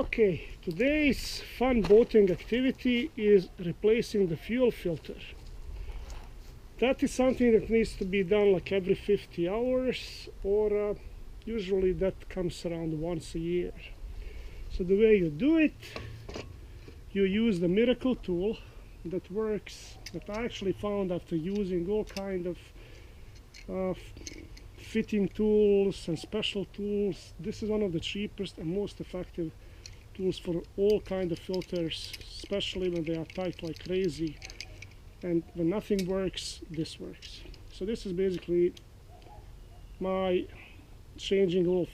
Okay, today's fun boating activity is replacing the fuel filter. That is something that needs to be done like every 50 hours, or usually that comes around once a year. So the way you do it, you use the Miracle tool that works, that I actually found after using all kind of fitting tools and special tools. This is one of the cheapest and most effective tools for all kind of filters, especially when they are tight like crazy. And when nothing works, this works. So this is basically my changing all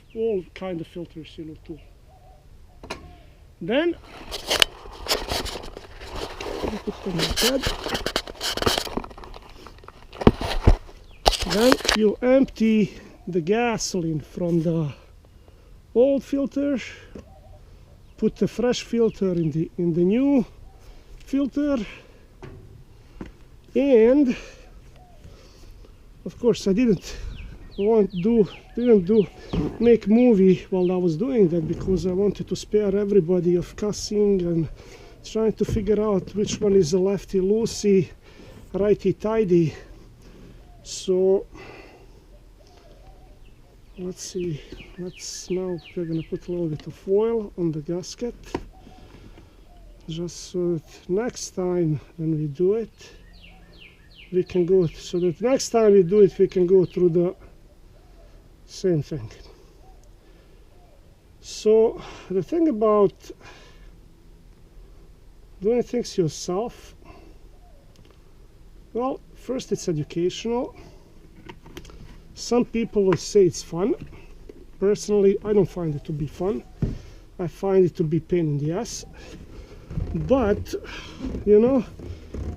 kind of filters, tool. Then put them in bed. Then you empty the gasoline from the old filter, put the fresh filter in the new filter, and of course I didn't make movie while I was doing that, because I wanted to spare everybody of cussing and trying to figure out which one is a lefty loosey, righty tighty. So let's see, now we're gonna put a little bit of oil on the gasket, just so that next time when we do it, we can go, so that next time we do it, we can go through the same thing. So the thing about doing things yourself, well, first it's educational. Some people will say it's fun. Personally, I don't find it to be fun. I find it to be pain in the ass. But,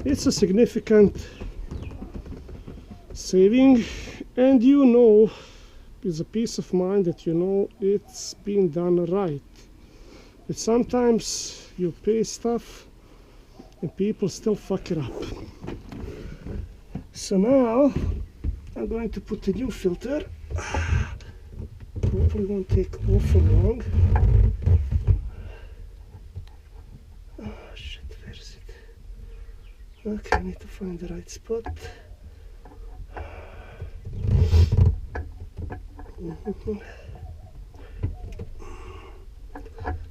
it's a significant saving, and it's a peace of mind that it's being done right. But sometimes you pay stuff and people still fuck it up. So now I'm going to put a new filter. Hopefully it won't take awful long. Oh shit, where is it? Okay, I need to find the right spot.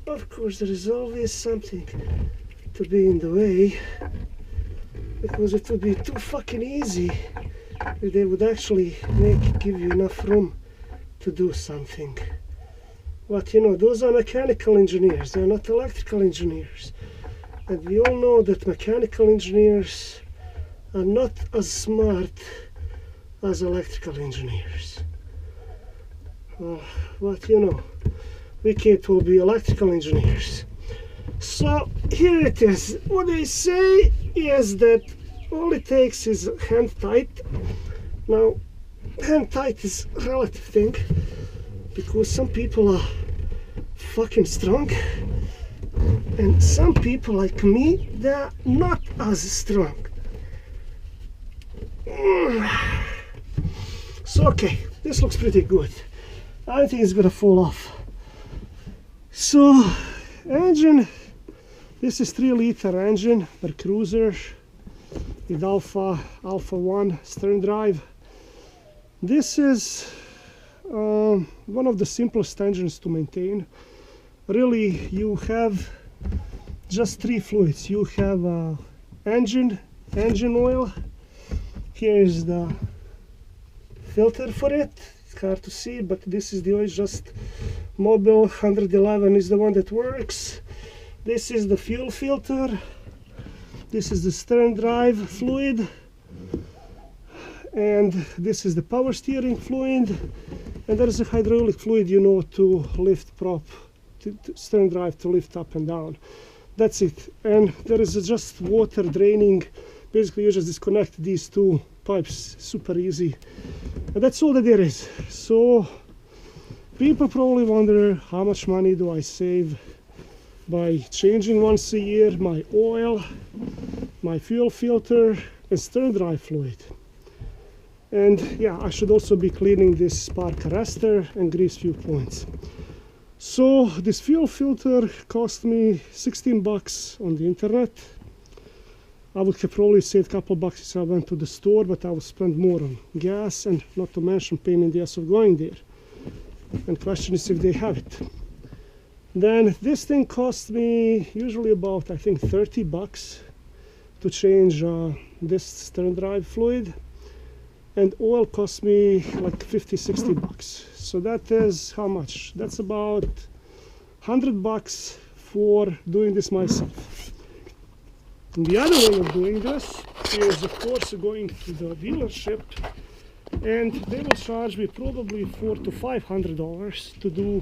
Of course, there is always something to be in the way, because it would be too fucking easy if they would actually give you enough room to do something. But those are mechanical engineers, they're not electrical engineers. And we all know that mechanical engineers are not as smart as electrical engineers. But we can't all be electrical engineers. So here it is. What they say is that all it takes is hand tight. Now, hand tight is a relative thing, because some people are fucking strong, and some people like me, they're not as strong. So okay, this looks pretty good. I think it's gonna fall off. So, engine, this is 3-liter engine per cruiser with Alpha 1 stern drive. This is one of the simplest engines to maintain. Really, you have just 3 fluids. You have engine oil. Here is the filter for it. It's hard to see, but this is the oil, just Mobil 111 is the one that works. This is the fuel filter. This is the stern drive fluid. And this is the power steering fluid. And there is a hydraulic fluid, to lift prop, stern drive to lift up and down. That's it. And there is just water draining. Basically, you just disconnect these 2 pipes, super easy. And that's all that there is. So people probably wonder, how much money do I save by changing once a year my oil, my fuel filter and stern drive fluid. And yeah, I should also be cleaning this spark arrestor and grease few points. So this fuel filter cost me 16 bucks on the internet. I would have probably saved a couple bucks if I went to the store, but I would spend more on gas and not to mention pain in the ass of going there. And question is if they have it. Then this thing cost me usually about, I think, 30 bucks to change this stern drive fluid. And oil cost me like 50-60 bucks. So that is how much? That's about 100 bucks for doing this myself. And the other way of doing this is, of course, going to the dealership, and they will charge me probably $400 to $500 to do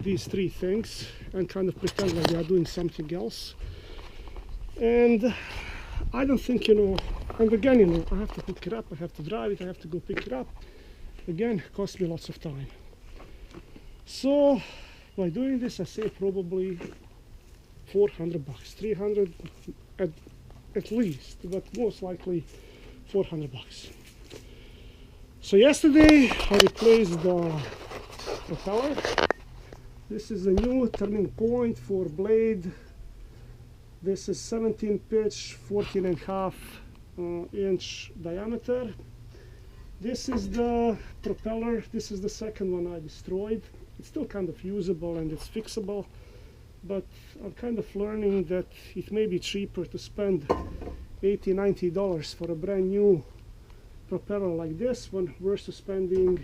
these three things and kind of pretend like they are doing something else. And I don't think, and again, I have to pick it up, I have to drive it, I have to go pick it up. Again, costs me lots of time. So by doing this, I save probably 400 bucks, 300 at least, but most likely 400 bucks. So yesterday I replaced the propeller. This is a new turning point for blade. This is 17 pitch, 14.5 inch diameter. This is the propeller. This is the second one I destroyed. It's still kind of usable and it's fixable, but I'm kind of learning that it may be cheaper to spend $80-90 for a brand new propeller like this one versus spending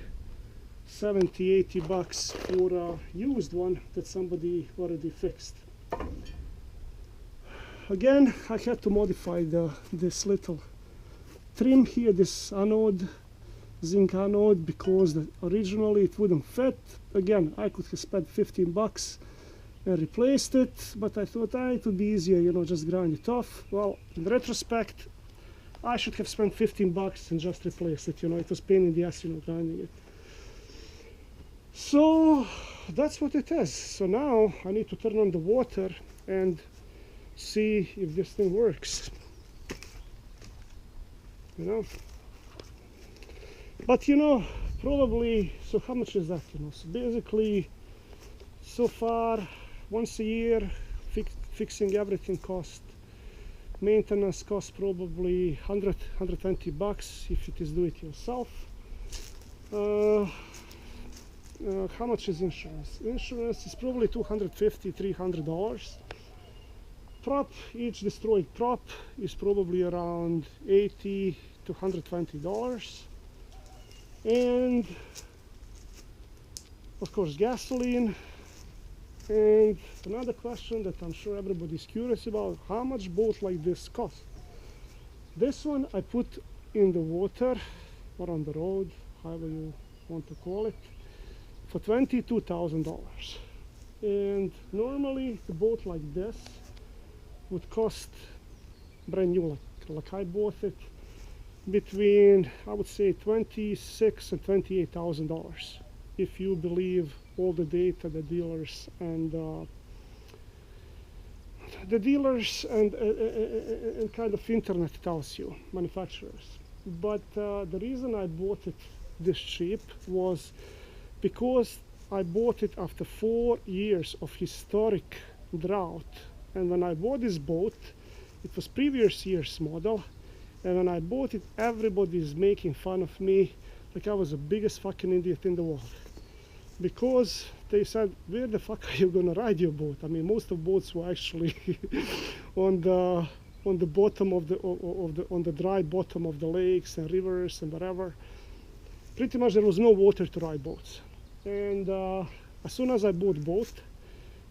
70-80 bucks for a used one that somebody already fixed. Again, I had to modify this little trim here, this anode, zinc anode, because originally it wouldn't fit. Again, I could have spent 15 bucks and replaced it, but I thought it would be easier, just grind it off. Well, in retrospect, I should have spent 15 bucks and just replaced it, it was pain in the ass, grinding it. So that's what it is. So now I need to turn on the water and see if this thing works. But probably, so how much is that? So basically, so far, once a year, fixing everything cost, maintenance costs probably 120 bucks if it is do it yourself. How much is insurance? Insurance is probably $250-300. Prop, each destroyed prop is probably around $80 to $120. And of course gasoline. And another question that I'm sure everybody's curious about, how much boat like this cost? This one I put in the water or on the road, however you want to call it, for $22,000. And normally a boat like this would cost brand new, like I bought it, between, I would say, $26,000 and $28,000, if you believe all the data the dealers and kind of internet tells you, manufacturers. But the reason I bought it this cheap was because I bought it after 4 years of historic drought. And when I bought this boat, it was previous year's model, and when I bought it, everybody's making fun of me like I was the biggest fucking idiot in the world, because they said, where the fuck are you gonna ride your boat? I mean, most of boats were actually on the bottom of on the dry bottom of the lakes and rivers and whatever. Pretty much there was no water to ride boats. And as soon as I bought boat,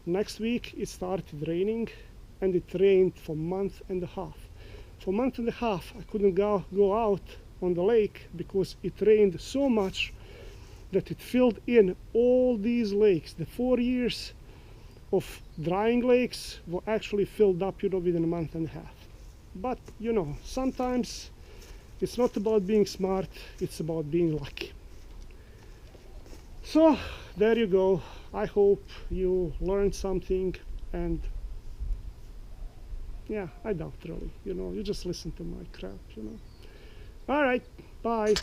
next week it started raining, and it rained for a month and a half. For a month and a half I couldn't go out on the lake because it rained so much that it filled in all these lakes. The 4 years of drying lakes were actually filled up, within a month and a half. But sometimes it's not about being smart, it's about being lucky. So there you go. I hope you learned something, and yeah, I doubt really, you just listen to my crap, All right, bye.